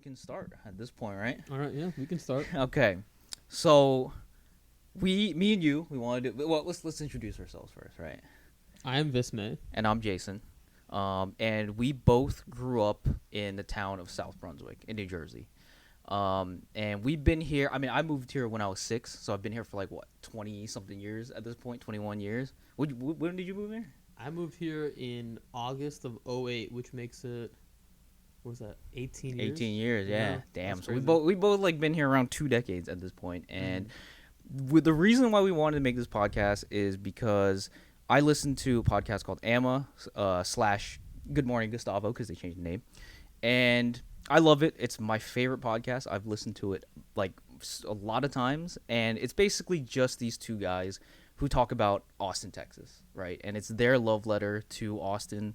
we can start at this point, right? All right, yeah, we can start. Okay. So, me and you, we want to do. Well, let's introduce ourselves first, right? I am Vismay. And I'm Jason. And we both grew up in the town of South Brunswick in New Jersey. And we've been here. I mean, I moved here when I was 6, so I've been here for like what 20 something years at this point, 21 years. When did you move here? I moved here in August of '08, which makes it, what was that, 18 years? 18 years, yeah. Damn. that's So crazy. we both like been here around 2 decades at this point. And with the reason why we wanted to make this podcast is because I listened to a podcast called Amma / Good Morning Gustavo, because they changed the name, and I love it. It's my favorite podcast. I've listened to it like a lot of times, and it's basically just these two guys who talk about Austin, Texas, right? And it's their love letter to Austin.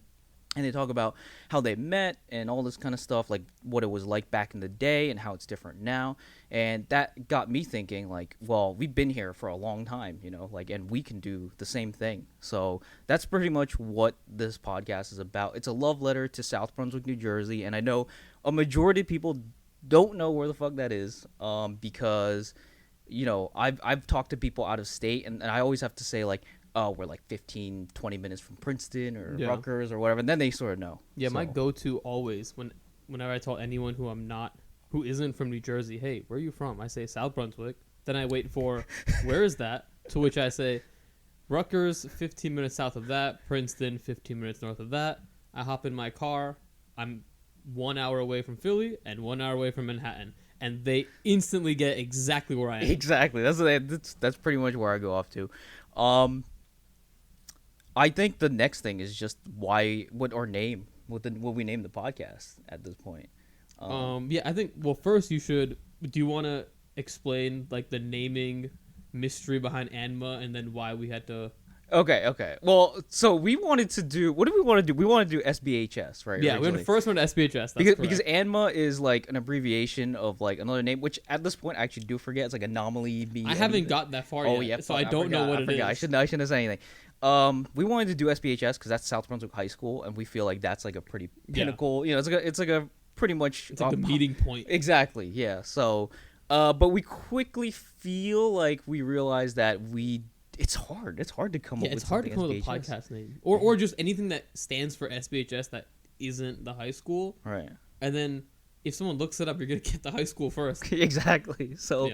And they talk about how they met and all this kind of stuff, like what it was like back in the day and how it's different now. And that got me thinking, like, well, we've been here for a long time, you know, like, and we can do the same thing. So that's pretty much what this podcast is about. It's a love letter to South Brunswick, New Jersey. And I know a majority of people don't know where the fuck that is, because, you know, I've talked to people out of state, and I always have to say, like, oh, we're like 15, 20 minutes from Princeton or Rutgers or whatever, and then they sort of know. Yeah, so. my go-to always, whenever I tell anyone who isn't from New Jersey, hey, where are you from? I say South Brunswick. Then I wait for, where is that? To which I say, Rutgers, 15 minutes south of that. Princeton, 15 minutes north of that. I hop in my car. I'm 1 hour away from Philly and 1 hour away from Manhattan. And they instantly get exactly where I am. Exactly. That's pretty much where I go off to. I think the next thing is just what we name the podcast at this point. Yeah, I think, well, first do you want to explain like the naming mystery behind Anma and then why we had to... Okay. Well, so we wanted to do, what did we want to do? We wanted to do SBHS, right? Yeah, we went first one to SBHS. Because Anma is like an abbreviation of like another name, which at this point I actually do forget. It's like Anomaly. I haven't gotten that far yet, yeah, so I don't know what it is. I shouldn't have said anything. We wanted to do SBHS because that's South Brunswick High School, and we feel like that's like a pretty pinnacle. You know, it's like a pretty much it's like the meeting point. Exactly. Yeah. So, but we quickly feel like we realized that it's hard. It's hard to come up with it's hard to come up with a podcast name, or just anything that stands for SBHS that isn't the high school. Right. And then if someone looks it up, you're gonna get the high school first. Exactly. So,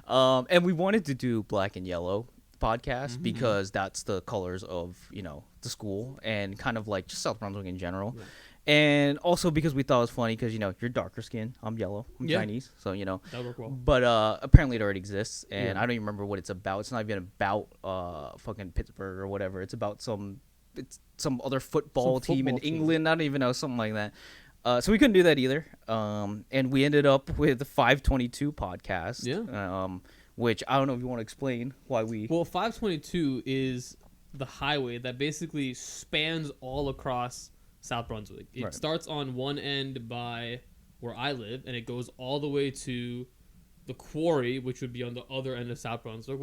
and we wanted to do Black and Yellow podcast because that's the colors of, you know, the school and kind of like just South Brunswick in general. Yeah. And also because we thought it was funny because, you know, you're darker skin, I'm yellow, I'm Chinese, so, you know. That would work well. But apparently it already exists, and I don't even remember what it's about. It's not even about fucking Pittsburgh or whatever. It's about some other football team in England. I don't even know, something like that. So we couldn't do that either. And we ended up with the 522 podcast. Yeah. Which I don't know if you want to explain why we... Well, 522 is the highway that basically spans all across South Brunswick. It starts on one end by where I live, and it goes all the way to the quarry, which would be on the other end of South Brunswick.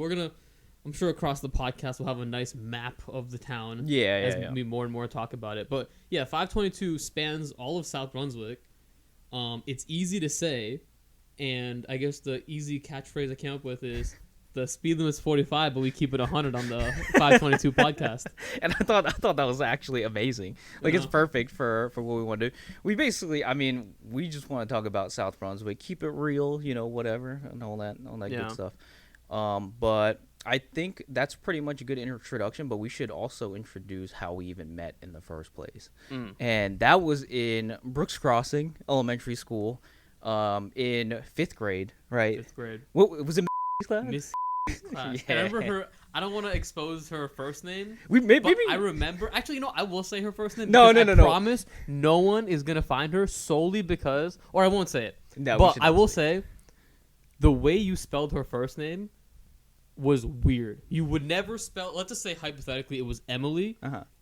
I'm sure across the podcast we'll have a nice map of the town. As we more and more talk about it. But yeah, 522 spans all of South Brunswick. It's easy to say, and I guess the easy catchphrase I came up with is, the speed limit's 45, but we keep it 100 on the 522 podcast. And I thought that was actually amazing. Like, it's perfect for what we want to do. We basically, I mean, we just want to talk about South Brunswick, keep it real, you know, whatever, and all that good stuff. But I think that's pretty much a good introduction, but we should also introduce how we even met in the first place. And that was in Brooks Crossing Elementary School, in 5th grade, right? 5th grade. What was it? Class? Miss class. Yeah. I remember her. I don't want to expose her first name. Maybe I remember. Actually, you know, I will say her first name. No. I promise no one is gonna find her solely because, or I won't say it. No, but I will say, the way you spelled her first name was weird. You would never spell. Let's just say hypothetically, it was Emily.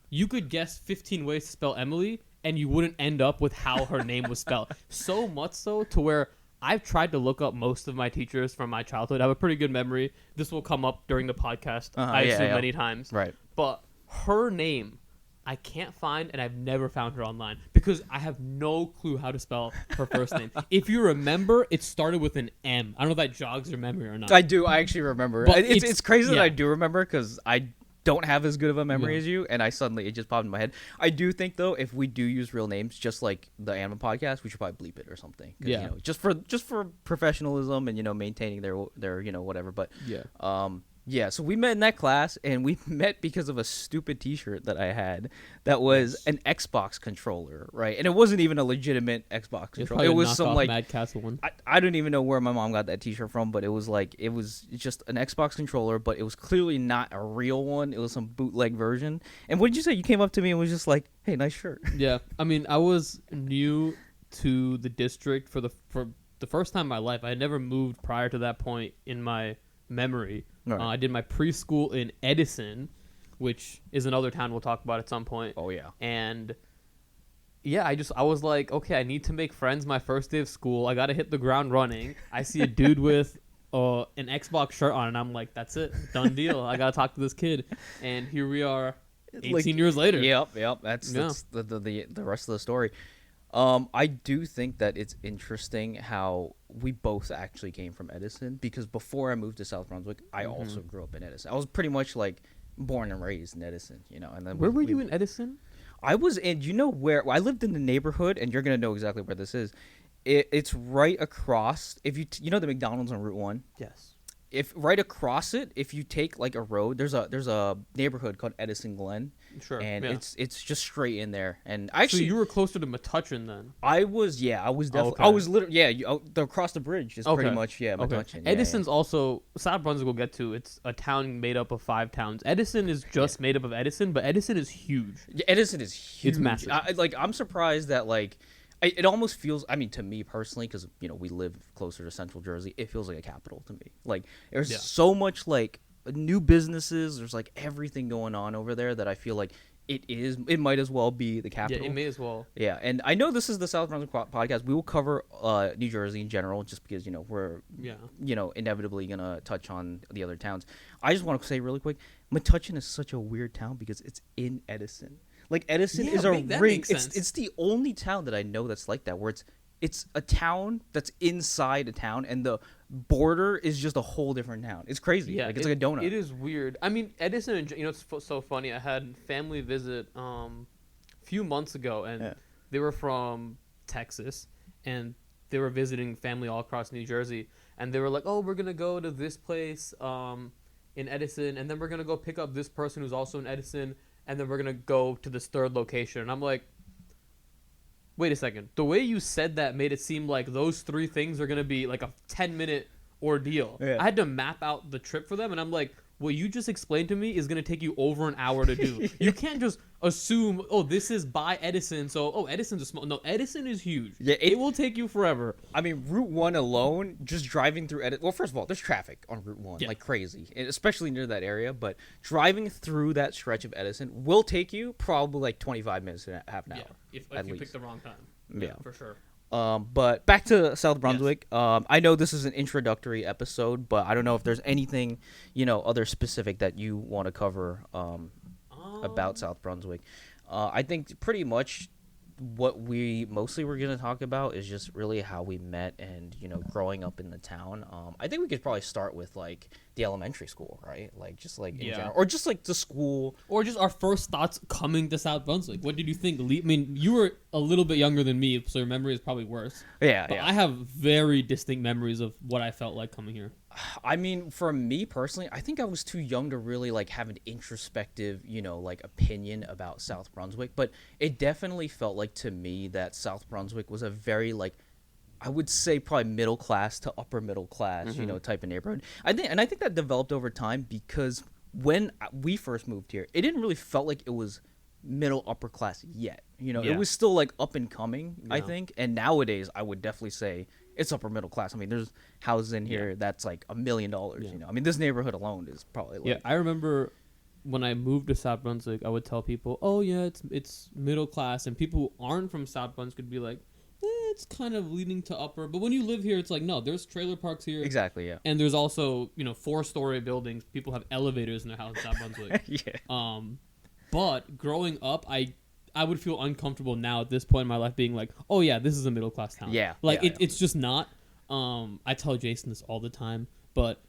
You could guess 15 ways to spell Emily, and you wouldn't end up with how her name was spelled. So much so to where I've tried to look up most of my teachers from my childhood. I have a pretty good memory. This will come up during the podcast, I assume, many times. Right. But her name, I can't find, and I've never found her online. because I have no clue how to spell her first name. If you remember, it started with an M. I don't know if that jogs your memory or not. I do. I actually remember. But It's crazy that yeah. I do remember because I don't have as good of a memory Yeah. as you, and it just popped in my head. I do think though, if we do use real names, just like the Anima podcast, we should probably bleep it or something. 'Cause, Yeah. You know, just for professionalism and maintaining their whatever. But Yeah. yeah, so we met in that class, and we met because of a stupid T-shirt that I had that was an Xbox controller, right? And it wasn't even a legitimate Xbox controller. It was some like Mad Castle one. I don't even know where my mom got that T-shirt from, but it was just an Xbox controller, but it was clearly not a real one. It was some bootleg version. And what did you say? You came up to me and was just like, "Hey, nice shirt." Yeah, I mean, I was new to the district for the first time in my life. I had never moved prior to that point in my memory. Right. I did my preschool in Edison, which is another town we'll talk about at some point. Oh yeah. And yeah, I was like, okay, I need to make friends my first day of school. I got to hit the ground running. I see a dude with an Xbox shirt on, and I'm like, that's it, done deal. I got to talk to this kid. And here we are 18 years later. Yep. That's the rest of the story. I do think that it's interesting how we both actually came from Edison, because before I moved to South Brunswick, I also grew up in Edison. I was pretty much like born and raised in Edison, and then Where were you in Edison? I was in, where I lived in the neighborhood, and you're gonna know exactly where this is. It's right across. If you know the McDonald's on Route 1. Yes. If right across it, if you take like a road, there's a neighborhood called Edison Glen. Sure. And yeah. it's just straight in there. And actually, So you were closer to Metuchen then. I was definitely. Okay. I was literally across the bridge is pretty much Metuchen. Yeah, Edison's also South Brunswick. We'll get to. It's a town made up of 5 towns. Edison is just made up of Edison, but Edison is huge. Yeah, Edison is huge. It's massive. I'm surprised that it almost feels. I mean, to me personally, because we live closer to Central Jersey, it feels like a capital to me. Like there's so much new businesses. There's everything going on over there that I feel like it might as well be the capital. Yeah, it may as well. Yeah, and I know this is the South Brunswick podcast. We will cover New Jersey in general, just because we're inevitably gonna touch on the other towns. I just want to say really quick, Metuchen is such a weird town because it's in Edison. Edison is a ring. It's the only town that I know that's like that, where it's a town that's inside a town, and the border is just a whole different town. It's crazy. Yeah, it's like a donut. It is weird. I mean, Edison, it's so funny. I had family visit a few months ago, and they were from Texas, and they were visiting family all across New Jersey, and they were like, "Oh, we're gonna go to this place in Edison, and then we're gonna go pick up this person who's also in Edison, and then we're gonna go to this third location." And I'm like, wait a second. The way you said that made it seem like those 3 things are going to be like a 10-minute ordeal. Yeah. I had to map out the trip for them, and I'm like, what you just explained to me is going to take you over an hour to do. You can't just assume, oh, this is by Edison, so, oh, Edison's a small... No, Edison is huge. Yeah, it will take you forever. I mean, Route 1 alone, just driving through Edison... Well, first of all, there's traffic on Route 1, like crazy, and especially near that area, but driving through that stretch of Edison will take you probably 25 minutes to half an hour. If you pick the wrong time. Yeah, for sure. But back to South Brunswick. Yes. I know this is an introductory episode, but I don't know if there's anything, other specific that you want to cover about South Brunswick. I think pretty much what we mostly were going to talk about is just really how we met and, growing up in the town. I think we could probably start with the elementary school, right? In general, or just the school, or just our first thoughts coming to South Brunswick. What did you think? I mean, you were a little bit younger than me, so your memory is probably worse. Yeah, but I have very distinct memories of what I felt like coming here. I mean, for me personally, I think I was too young to really have an introspective, opinion about South Brunswick. But it definitely felt like to me that South Brunswick was a very I would say probably middle class to upper middle class, type of neighborhood. I think that developed over time because when we first moved here, it didn't really felt like it was middle upper class yet. It was still up and coming, I think. And nowadays, I would definitely say it's upper middle class. I mean, there's houses in here that's $1 million. I mean, this neighborhood alone is probably I remember when I moved to South Brunswick, I would tell people, "Oh yeah, it's middle class," and people who aren't from South Brunswick would be like, it's kind of leaning to upper. But when you live here, it's no, there's trailer parks here. Exactly, yeah. And there's also 4-story buildings. People have elevators in their house in South Brunswick. Yeah. But growing up, I I would feel uncomfortable now at this point in my life being like, oh yeah, this is a middle class town. Yeah, like yeah, it's just not. I tell Jason this all the time, but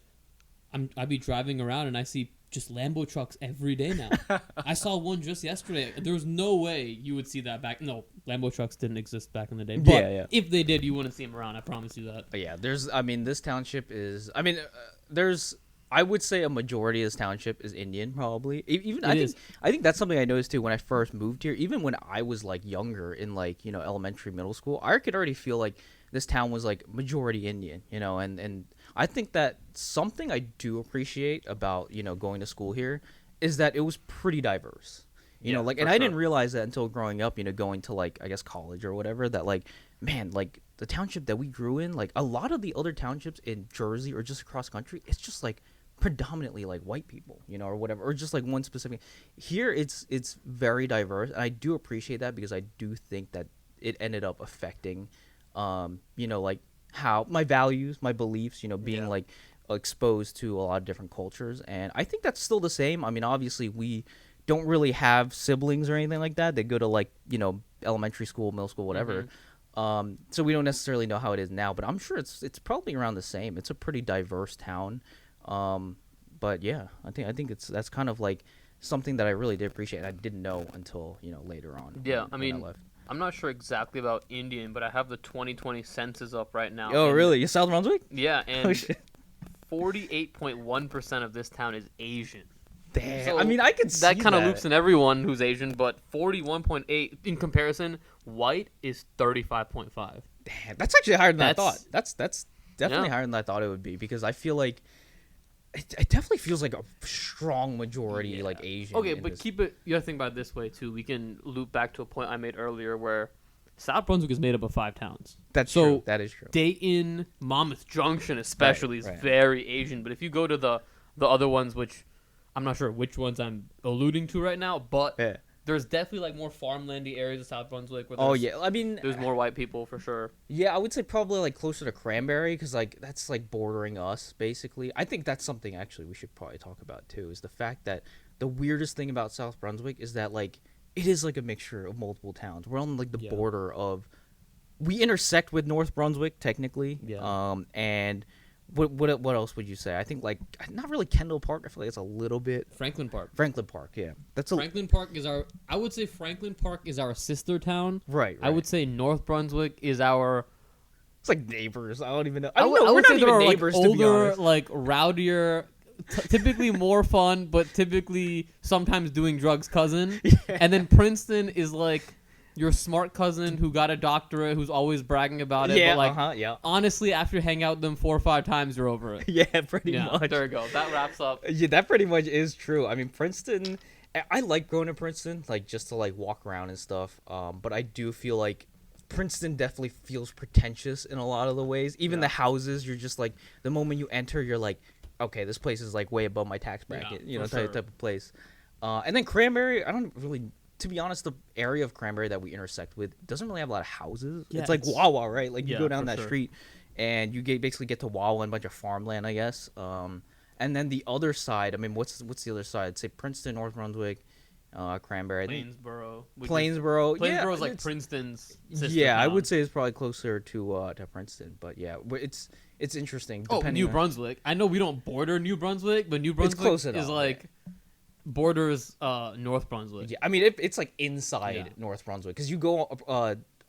I'd be driving around and I see just Lambo trucks every day now. I saw one just yesterday. There was no way you would see that back. No, Lambo trucks didn't exist back in the day. But Yeah. if they did, you wouldn't see them around. I promise you that. But yeah, this township is, there's, I would say a majority of this township is Indian, probably. I think that's something I noticed too when I first moved here. Even when I was like younger in like, elementary, middle school, I could already feel like this town was like majority Indian, and I think that something I do appreciate about, going to school here is that it was pretty diverse. And I didn't realize that until growing up, going to like, I guess, college or whatever, that like, man, like the township that we grew in, like a lot of the other townships in Jersey or just across country, it's just like predominantly like white people, or whatever, or just like one specific. Here it's very diverse, and I do appreciate that because I do think that it ended up affecting like how my values, my beliefs, being like exposed to a lot of different cultures. And I think that's still the same. I mean, obviously we don't really have siblings or anything like that. They go to like, elementary school, middle school, whatever. So we don't necessarily know how it is now, but I'm sure it's probably around the same. It's a pretty diverse town. But yeah, I think that's kind of like something that I really did appreciate. I didn't know until, later on. Yeah, when I left. I'm not sure exactly about Indian, but I have the 2020 census up right now. Oh, really? You South Brunswick? Yeah, Oh, and shit. 48.1% of this town is Asian. Damn. So I mean, I could see that kind of loops in everyone who's Asian, but 41.8 in comparison, white is 35.5. Damn, that's actually higher than I thought. That's- That's definitely higher than I thought it would be, because I feel like it definitely feels like a strong majority like Asian. Okay, in but this. keep it. You gotta think about it this way too. We can loop back to a point I made earlier where South Brunswick is made up of 5 towns. That's so true. That is true. Dayton, Monmouth Junction especially Right. is very Asian. But if you go to the other ones, which I'm not sure which ones I'm alluding to right now, but Yeah. there's definitely like more farmlandy areas of South Brunswick. Where Oh there's- yeah, I mean, there's more white people for sure. yeah, I would say probably like closer to Cranberry, because like that's like bordering us basically. I think that's something actually we should probably talk about too, is the fact that the weirdest thing about South Brunswick is that like it is like a mixture of multiple towns. We're on like the border of, we intersect with North Brunswick technically. Yeah. And what else would you say? I think like not really Kendall Park. I feel like it's a little bit Franklin Park. Franklin Park. Yeah, Franklin Park is I would say Franklin Park is our sister town. Right. I would say North Brunswick is our. It's like neighbors. I don't even know. I would We're say not there even are, like, neighbors, to be Older, honest. like rowdier, typically more fun, but typically sometimes doing drugs cousin. And then Princeton is like your smart cousin who got a doctorate, who's always bragging about it. Yeah. But like, Yeah. honestly, after you hang out with them 4 or 5 times, you're over it. Yeah. Pretty Yeah, much. There we go. That wraps up. Yeah, that pretty much is true. I mean, Princeton, I like going to Princeton, like just to like walk around and stuff. But I do feel like Princeton definitely feels pretentious in a lot of the ways. Even the houses, you're just like, the moment you enter, you're like, okay, this place is like way above my tax bracket, for type of place. And then Cranberry, I don't really, to be honest, the area of Cranberry that we intersect with doesn't really have a lot of houses. Yeah, it's like it's- Wawa, right? Like you Yeah, go down for that sure. street and you basically get to Wawa and a bunch of farmland, I guess. And then the other side, I mean, what's the other side? I'd say Princeton, North Brunswick, Cranberry. I think Plainsboro. Plainsboro. Yeah, Plainsboro's like it's- Princeton's sister Yeah, I town. would say it's probably closer to Princeton, but yeah, it's interesting. Oh, depending New on- Brunswick. I know we don't border New Brunswick, but New Brunswick close is enough, like borders North Brunswick. Yeah, I mean it's like inside Yeah. North Brunswick, because you go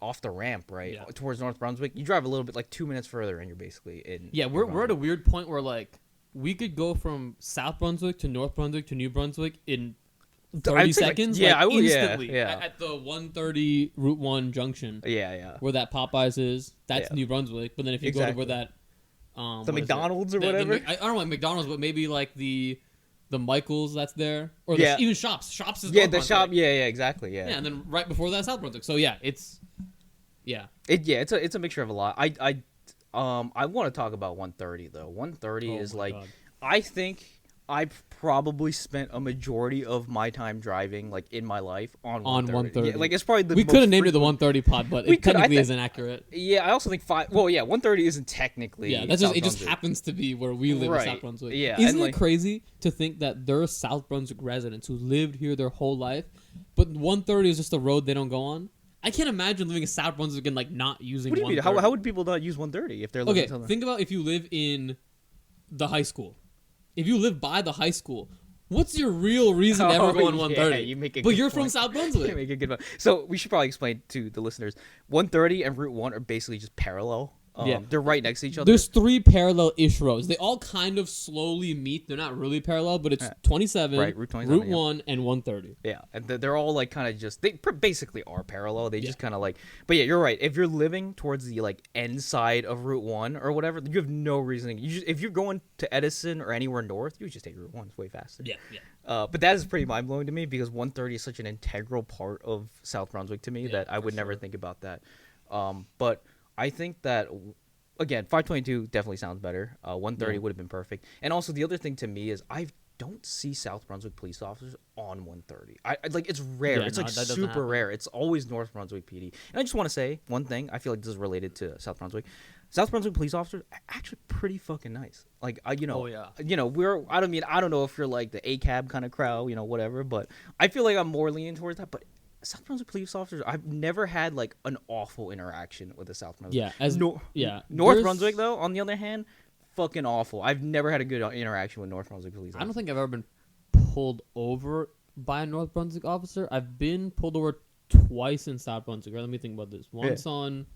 off the ramp right Yeah. towards North Brunswick. You drive a little bit, like 2 minutes further, and you're basically in. Yeah, New we're at a Brunswick. weird point where like we could go from South Brunswick to North Brunswick to New Brunswick in 30 I'd say, like, seconds. yeah, like, I would- yeah, instantly yeah. At the 130 Route 1 junction Yeah. where that Popeyes is. That's Yeah. New Brunswick. But then if you go to where that The what is it? McDonald's or The whatever. I don't know like McDonald's, but maybe like the Michaels that's there, or Yeah. even Shops. Shops is Yeah, North the Brunswick. shop. Yeah, exactly. Yeah. Yeah, and then right before that South Brunswick. So yeah, it's It's a mixture of a lot. I want to talk about 130 though. 130 Oh is my like, God. I think I probably spent a majority of my time driving, like in my life, on 130. 130. Yeah, like it's probably the We most could have named it the frequent- 130 pod, but We it could, I technically thi- isn't accurate. Yeah, I also think 130 isn't technically. Yeah, that's just South it. Just Brunswick. happens to be where we live in Right. South Brunswick. Yeah, isn't and, it like- crazy to think that there are South Brunswick residents who lived here their whole life, but 130 is just a road they don't go on? I can't imagine living in South Brunswick and like not using. What do you mean? 130. How would people not use 130 if they're living Okay, in Southern? think about if you live in the high school. If you live by the high school, what's your real reason to ever go on yeah, 130? you make a but good you're from point. South You Brunswick. make a good point. So we should probably explain to the listeners: 130 and Route 1 are basically just parallel. Yeah. They're right next to each other. There's 3 parallel-ish roads. They all kind of slowly meet. They're not really parallel, but it's Yeah. 27, Right, Route 27, Route yeah. 1, and 130. Yeah, and they're all like kind of just basically are parallel. They just Yeah. kind of like, but yeah, you're right. If you're living towards the like end side of Route 1 or whatever, you have no reason. If you're going to Edison or anywhere north, you just take Route 1. It's way faster. Yeah. But that is pretty mind blowing to me because 130 is such an integral part of South Brunswick to me Yeah, that I for would never sure. think about that. But I think that again, 522 definitely sounds better. 130 Yeah. would have been perfect. And also the other thing to me is I don't see South Brunswick police officers on 130. Like it's rare. Yeah, It's no, like that doesn't super happen. rare. It's always North Brunswick PD. And I just want to say one thing. I feel like this is related to South Brunswick. South Brunswick police officers are actually pretty fucking nice. Like Oh, yeah. I don't know if you're like the ACAB kind of crowd, whatever, but I feel like I'm more leaning towards that. But South Brunswick police officers, I've never had like an awful interaction with the South Brunswick. Yeah, as North there's- Brunswick though, on the other hand, fucking awful. I've never had a good interaction with North Brunswick police. I don't officers. think I've ever been pulled over by a North Brunswick officer. I've been pulled over twice in South Brunswick. Right, let me think about this. Once on.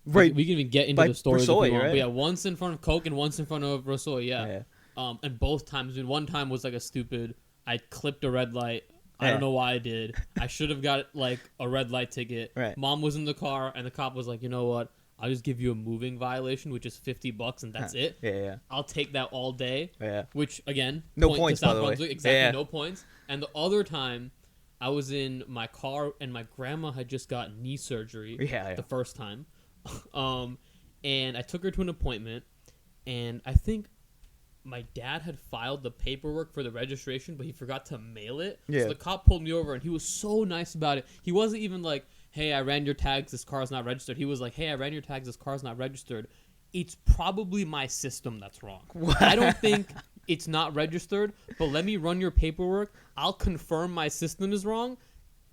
Right. We can even get into By the stories if Rosoy, we want. right? But yeah, once in front of Coke and once in front of Rosoy. Yeah. And both times. I mean, one time was like a stupid. I clipped a red light. I Yeah. don't know why I did. I should have got like a red light ticket. Right. Mom was in the car, and the cop was like, "You know what? I'll just give you a moving violation, which is $50, and that's it. Yeah. I'll take that all day." Yeah. Which again, No point to points, South by the way. Brunswick. Exactly, Yeah. no points. And the other time, I was in my car, and my grandma had just got knee surgery. Yeah. The first time, and I took her to an appointment, and I think my dad had filed the paperwork for the registration, but he forgot to mail it. Yeah. So the cop pulled me over, and he was so nice about it. He wasn't even like, "Hey, I ran your tags. This car's not registered." He was like, "Hey, I ran your tags. This car's not registered. It's probably my system that's wrong. I don't think it's not registered, but let me run your paperwork. I'll confirm my system is wrong,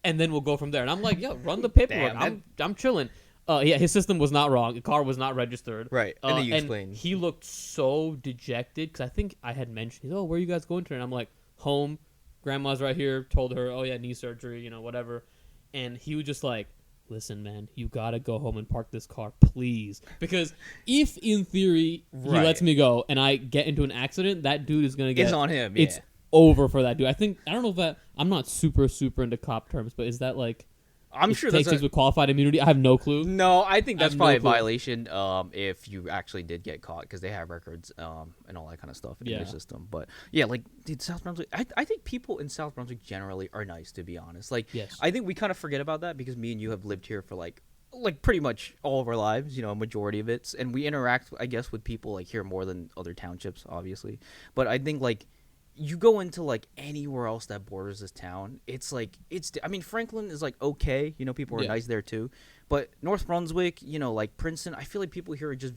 and then we'll go from there." And I'm like, "Yeah, run the paperwork. Damn, I'm chilling." Yeah, his system was not wrong. The car was not registered. Right. And then you and explained. he looked so dejected because I think I had mentioned, he's, "Oh, where are you guys going to?" And I'm like, "Home. Grandma's right here." Told her, "Oh yeah, knee surgery, whatever." And he was just like, "Listen, man, you gotta go home and park this car, please." Because if in theory he Right. lets me go and I get into an accident, that dude is gonna get. It's on him. It's Yeah. over for that dude. I don't know if that. I'm not super into cop terms, but is that like? I'm it sure takes that's with qualified immunity. I have no clue. No, I think I that's have probably no a clue. violation if you actually did get caught because they have records and all that kind of stuff in Yeah. their system. But yeah, like dude, South Brunswick, I think people in South Brunswick generally are nice, to be honest. Like, Yes. I think we kind of forget about that because me and you have lived here for like pretty much all of our lives, a majority of it, and we interact, I guess, with people like here more than other townships, obviously. But I think like you go into like anywhere else that borders this town, it's like I mean Franklin is like okay, people are Yeah. nice there too, but North Brunswick, like Princeton, I feel like people here are just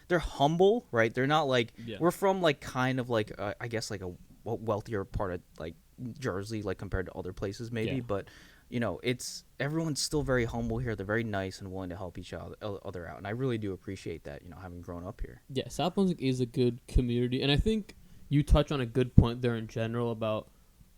they're humble, right? They're not like Yeah. we're from like kind of like I guess like a wealthier part of like Jersey, like compared to other places maybe, Yeah. but it's everyone's still very humble here. They're very nice and willing to help each other out, and I really do appreciate that, having grown up here. Yeah, South Brunswick is a good community, and I think you touch on a good point there in general about,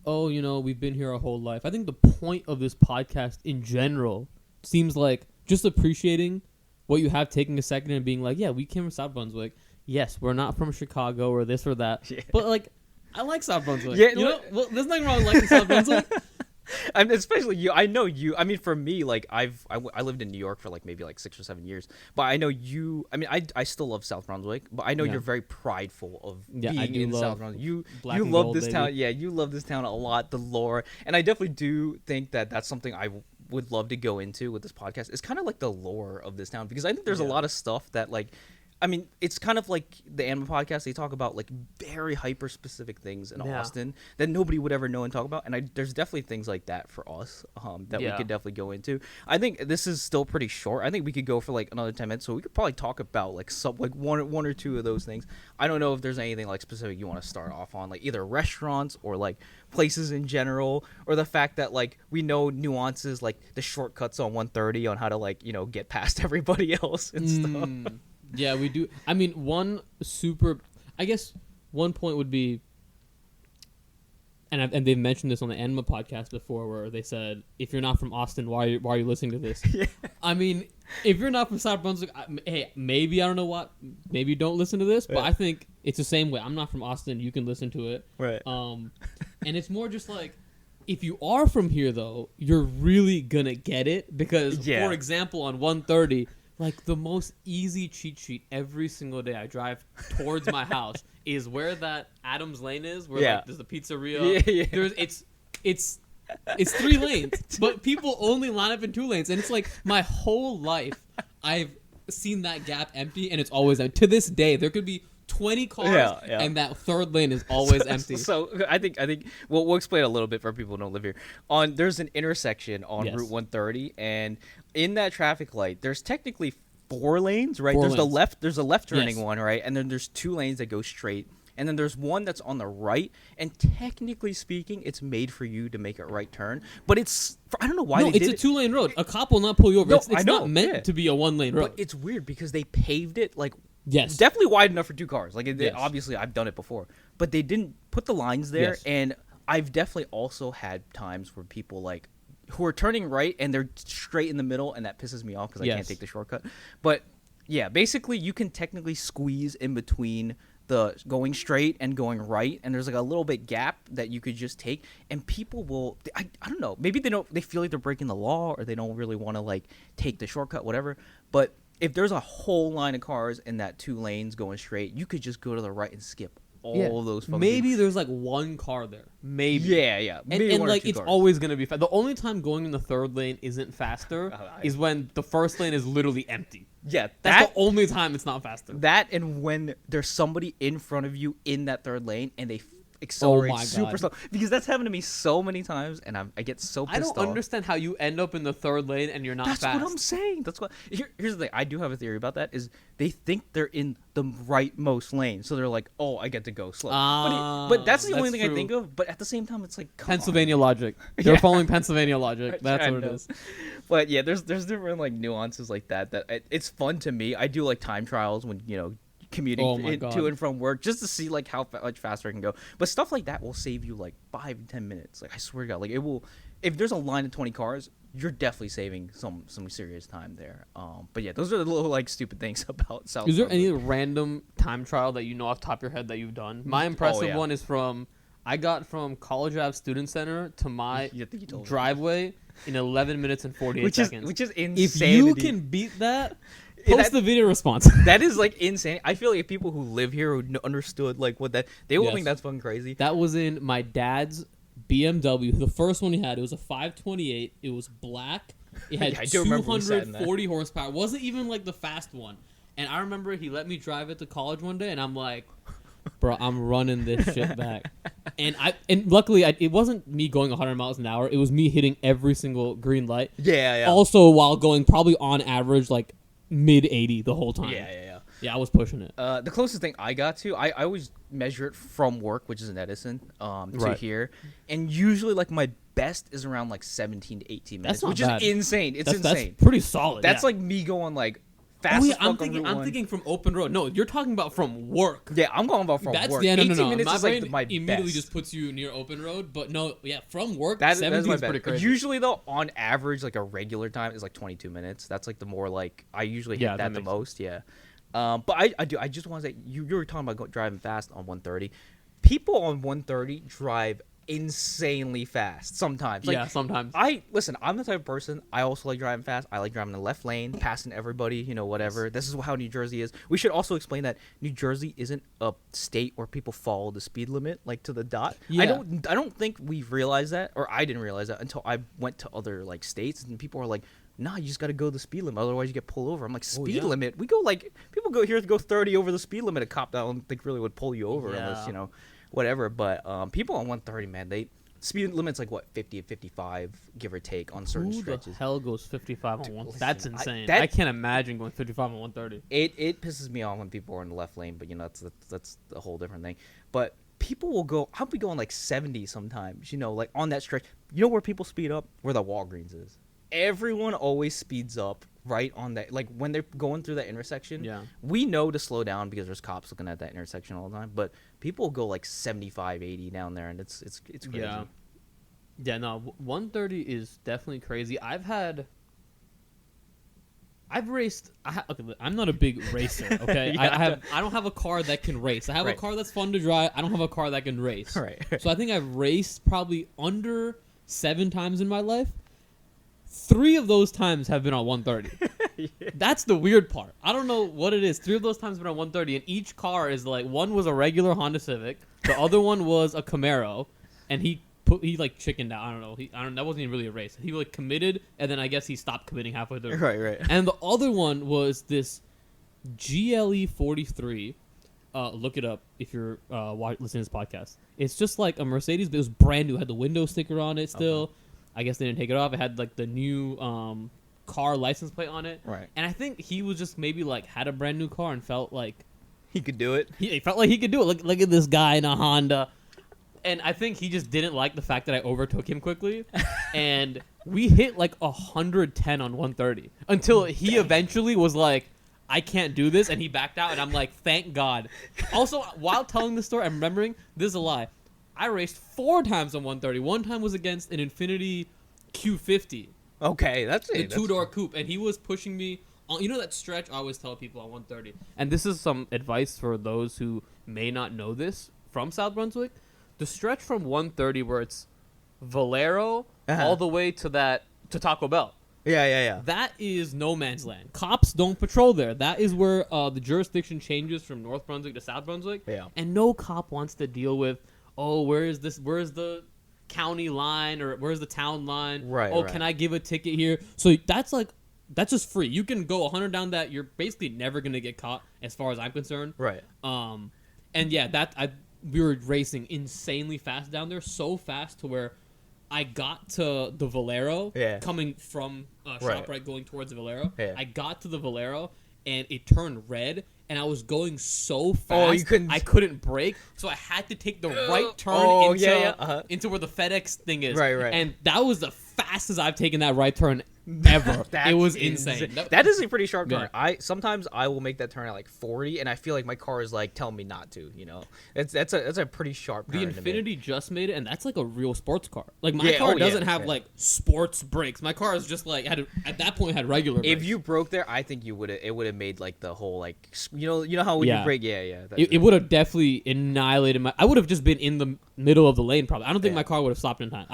we've been here our whole life. I think the point of this podcast in general seems like just appreciating what you have, taking a second and being like, yeah, we came from South Brunswick. Yes, we're not from Chicago or this or that, Yeah. but like, I like South Brunswick. Yeah, Well, there's nothing wrong with liking South Brunswick. And especially you, I know you. I mean, for me, like I lived in New York for like maybe like 6 or 7 years, but I know you. I mean, I still love South Brunswick, but I know Yeah. you're very prideful of Yeah, I being do in love South Brunswick. You black and love gold, this baby. town. Yeah, you love this town a lot. The lore, and I definitely do think that that's something I would love to go into with this podcast. It's kind of like the lore of this town because I think there's a Yeah. lot of stuff that like I mean, it's kind of like the Anima podcast. They talk about like very hyper specific things in Yeah. Austin that nobody would ever know and talk about. And there's definitely things like that for us that we Yeah. could definitely go into. I think this is still pretty short. I think we could go for like another 10 minutes, so we could probably talk about like one or two of those things. I don't know if there's anything like specific you want to start off on, like either restaurants or like places in general, or the fact that like we know nuances like the shortcuts on 130 on how to like get past everybody else and stuff. Yeah, we do. I mean, I guess one point would be, and they've mentioned this on the Anima podcast before, where they said, if you're not from Austin, why are you listening to this? Yeah. I mean, if you're not from South Brunswick, hey, maybe, I don't know what, maybe you don't listen to this, but Yeah. I think it's the same way. I'm not from Austin. You can listen to it. Right. And it's more just like, if you are from here, though, you're really gonna get it because, Yeah. for example, on 130, like the most easy cheat sheet every single day I drive towards my house is where that Adams Lane is, where Yeah. like there's the pizzeria. Yeah, yeah. There's it's 3 lanes, but people only line up in 2 lanes, and it's like my whole life I've seen that gap empty, and it's always empty. To this day, there could be 20 cars, Yeah. and that 3rd lane is always empty. So I think we'll explain a little bit for people who don't live here. There's an intersection on Yes. Route 130, and in that traffic light, there's technically 4 lanes, right? 4 There's lanes. there's a left turning Yes. one, right? And then there's 2 lanes that go straight. And then there's one that's on the right, and technically speaking, it's made for you to make a right turn. But I don't know why No, they it's did a 2-lane road. A cop will not pull you over. No, It's I know, not meant yeah. to be a 1-lane road. But it's weird because they paved it like Yes. definitely wide enough for 2 cars. Like Yes. obviously I've done it before, but they didn't put the lines there. Yes. And I've definitely also had times where people like who are turning right and they're straight in the middle, and that pisses me off because I can't Yes. take the shortcut. But yeah, basically you can technically squeeze in between the going straight and going right, and there's like a little bit gap that you could just take, and people will I don't know, maybe they feel like they're breaking the law, or they don't really want to like take the shortcut, whatever. But if there's a whole line of cars in that 2 lanes going straight, you could just go to the right and skip all of those fucking Maybe there's like 1 car there. Maybe. yeah And, maybe and 1 or like 2 it's cars. always gonna be fast. The only time going in the 3rd lane isn't faster is when the 1st lane is literally empty. yeah That's the only time it's not faster. that and when there's somebody in front of you in that 3rd lane and they accelerate my super God. slow, because that's happened to me so many times, and I get so pissed I don't off. understand how you end up in the 3rd lane and you're not That's fast. what I'm saying. That's what. Here's the thing. I do have a theory about that. Is they think they're in the rightmost lane, so they're like, "Oh, I get to go slow." But that's the only that's thing I true. think of. But at the same time, it's like come on. Pennsylvania logic. They're Yeah. following Pennsylvania logic. That's I what it know. is. But yeah, there's different like nuances like that. It's fun to me. I do like time trials when commuting Oh my God. to and from work, just to see like how much faster I can go. But stuff like that will save you like 5-10 minutes. Like I swear to God, like it will. If there's a line of 20 cars, you're definitely saving some serious time there. But yeah, those are the little like stupid things about South. Is there Brunswick. any random time trial that you know off the top of your head that you've done? My impressive yeah. one is I got from College Ave Student Center to my You think you told me. driveway in 11 minutes and 48 which is seconds. which is If insanity. you can beat that, Yeah, post that- the video response. That is like insane. I feel like if people who live here who understood like what they will Yes. think that's fucking crazy. That was in my dad's BMW. The first one he had, it was a 528. It was black. It had Yeah, I do remember we sat in that. 240 horsepower. It wasn't even like the fast one. And I remember he let me drive it to college one day, and I'm like, bro, I'm running this shit back. And luckily it wasn't me going 100 miles an hour. It was me hitting every single green light. Yeah. Also, while going probably on average like mid 80 the whole time. Yeah. Yeah, I was pushing it. The closest thing I got to, I always measure it from work, which is in Edison, to Right. here, and usually like my best is around like 17 to 18 minutes, That's not which bad. is insane. It's That's insane. pretty solid. That's yeah. like me going like fast. Oh yeah, as fuck on Route I'm 1. thinking from open road. No, you're talking about from work. Yeah, I'm going about from That's work. yeah, no, 18 no. minutes My is brain like my immediately best. just puts you near open road, but no, yeah, from work, That is 17 my is pretty best. crazy. Usually though, on average, like a regular time is like 22 minutes. That's like the more like I usually hit Yeah, that that the makes most. Yeah. But I just want to say you were talking about driving fast on 130. People on 130 drive insanely fast sometimes. Like, yeah, sometimes. Listen, I'm the type of person, I also like driving fast. I like driving in the left lane, passing everybody, whatever. This is how New Jersey is. We should also explain that New Jersey isn't a state where people follow the speed limit like to the dot. Yeah. I don't think we realized that, or I didn't realize that until I went to other like states, and people are like, nah, you just got to go the speed limit, otherwise you get pulled over. I'm like, speed yeah. limit? We go like, people go here to go 30 over the speed limit. A cop, I don't think really would pull you over unless, Yeah. whatever. But people on 130, man, speed limit's like what, 50 and 55, give or take, on certain Who the stretches. hell goes 55 on one? Listen, That's insane. that- I can't imagine going 55 on 130. It pisses me off when people are in the left lane, but that's a whole different thing. But people will go, I'll be going like 70 sometimes, like on that stretch. You know where people speed up? Where the Walgreens is. Everyone always speeds up right on that, like when they're going through that intersection. Yeah. We know to slow down because there's cops looking at that intersection all the time, but people go like 75, 80 down there, and it's crazy. Yeah, no, 130 is definitely crazy. I've raced. Okay, I'm not a big racer. Okay, Yeah. I don't have a car that can race. I have a Right. car that's fun to drive. I don't have a car that can race. Right. So I think I've raced probably under 7 times in my life. 3 of those times have been on 130. That's the weird part. I don't know what it is. 3 of those times have been on 130, and each car is like, one was a regular Honda Civic, the other one was a Camaro, and he like chickened out. I don't know. That wasn't even really a race. He like committed, and then I guess he stopped committing halfway through. Right. And the other one was this GLE 43. Look it up if you're listening to this podcast. It's just like a Mercedes, but it was brand new. It had the window sticker on it still. Okay. I guess they didn't take it off. It had like the new car license plate on it. Right. And I think he was just maybe like had a brand new car and felt like He could do it. he felt like he could do it. Look at this guy in a Honda. And I think he just didn't like the fact that I overtook him quickly. And we hit like 110 on 130 until he eventually was like, I can't do this. And he backed out. And I'm like, thank God. Also, while telling this story, I'm remembering, this is a lie. I raced 4 times on 130. One time was against an Infiniti Q50. Okay, that's The it. 2-door coupe. And he was pushing me. You know that stretch I always tell people on 130. And this is some advice for those who may not know this from South Brunswick. The stretch from 130 where it's Valero all the way to Taco Bell. Yeah. That is no man's land. Cops don't patrol there. That is where the jurisdiction changes from North Brunswick to South Brunswick. Yeah. And no cop wants to deal with, where's the county line or where's the town line? Right, Oh, right. can I give a ticket here? So that's just free. You can go 100 down that. You're basically never going to get caught as far as I'm concerned. Right. And yeah, we were racing insanely fast down there, so fast to where I got to the Valero, coming from ShopRite going towards the Valero. Yeah. I got to the Valero, and it turned red, and I was going so fast, I couldn't brake, so I had to take the right turn into where the FedEx thing is. Right. And that was the fastest I've taken that right turn ever. It was insane. That is a pretty sharp turn. Yeah. Sometimes I will make that turn at like 40, and I feel like my car is like telling me not to. That's a pretty sharp The turn. to make. Infiniti just made it, and that's like a real sports car. Like my car oh, yeah, doesn't have yeah. like sports brakes. My car is just like at that point had regular brakes. If you broke there, I think it would have made like the whole like you know how when Yeah. you brake, yeah. it would have definitely annihilated I would have just been in the middle of the lane probably. I don't think my car would have stopped in time.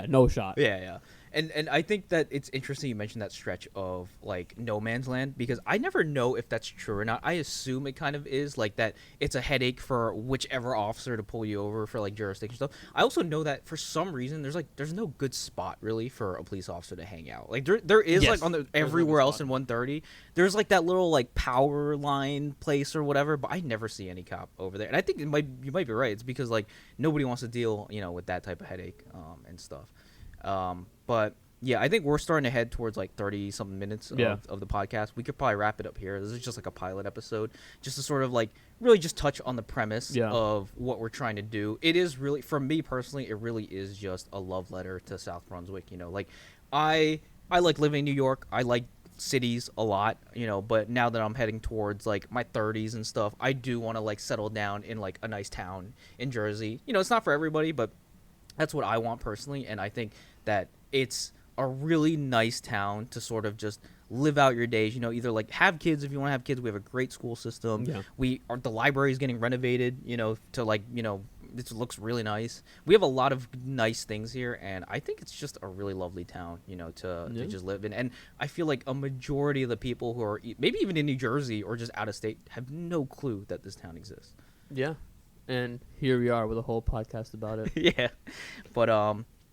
No shot. Yeah. And I think that it's interesting you mentioned that stretch of like no man's land, because I never know if that's true or not. I assume it kind of is, like that it's a headache for whichever officer to pull you over for like jurisdiction stuff. I also know that for some reason there's no good spot really for a police officer to hang out. Like there is Yes, like on there's everywhere no else spot. in 130. There's like that little like power line place or whatever, but I never see any cop over there. And I think you might be right. It's because like nobody wants to deal with that type of headache and stuff. But yeah, I think we're starting to head towards like 30 something minutes of the podcast. We could probably wrap it up here. This is just like a pilot episode, just to sort of like really just touch on the premise of what we're trying to do. It is really, for me personally, it really is just a love letter to South Brunswick. Like I like living in New York. I like cities a lot, but now that I'm heading towards like my 30s and stuff, I do want to like settle down in like a nice town in Jersey. It's not for everybody, but that's what I want personally, and I think that it's a really nice town to sort of just live out your days. Either like have kids if you want to have kids. We have a great school system. Yeah. The library is getting renovated. To like this looks really nice. We have a lot of nice things here, and I think it's just a really lovely town. To just live in. And I feel like a majority of the people who are maybe even in New Jersey or just out of state have no clue that this town exists. Yeah. And here we are with a whole podcast about it. Yeah, but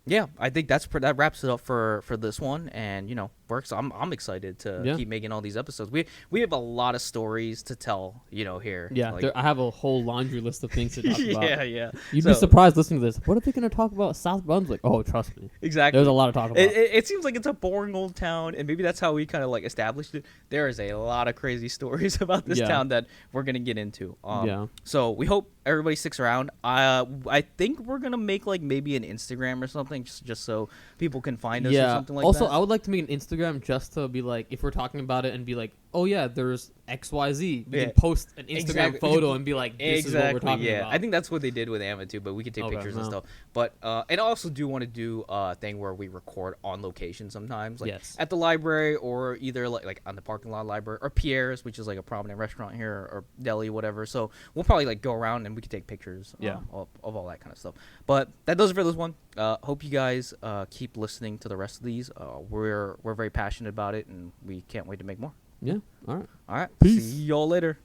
yeah, I think that wraps it up for this one, and we're work. So I'm excited to Yeah. keep making all these episodes. We have a lot of stories to tell, here. Yeah, Like, I have a whole laundry list of things to talk about. yeah. You'd So- be surprised listening to this. What are they going to talk about South Brunswick? Oh, trust me. Exactly. There's a lot to talk about. It seems like it's a boring old town, and maybe that's how we kind of like established it. There is a lot of crazy stories about this Yeah. town that we're gonna get into. Yeah. So we hope everybody sticks around. I think we're gonna make like maybe an Instagram or something, just so people can find us or something like also, that. I would like to make an Instagram just to be like, if we're talking about it and be like, oh yeah, there's XYZ. We Yeah. can post an Instagram Exactly. photo and be like, this is what we're talking yeah. about. I think that's what they did with Amma too, but we could take Okay, pictures and no. stuff. But and I also do want to do a thing where we record on location sometimes, like Yes. at the library or either like on the parking lot library or Pierre's, which is like a prominent restaurant here, or deli, whatever. So we'll probably like go around and we could take pictures, Yeah. of all that kind of stuff. But that does it for this one. Hope you guys keep listening to the rest of these. We're very passionate about it, and we can't wait to make more. Yeah. All right. All right, Peace. see y'all later.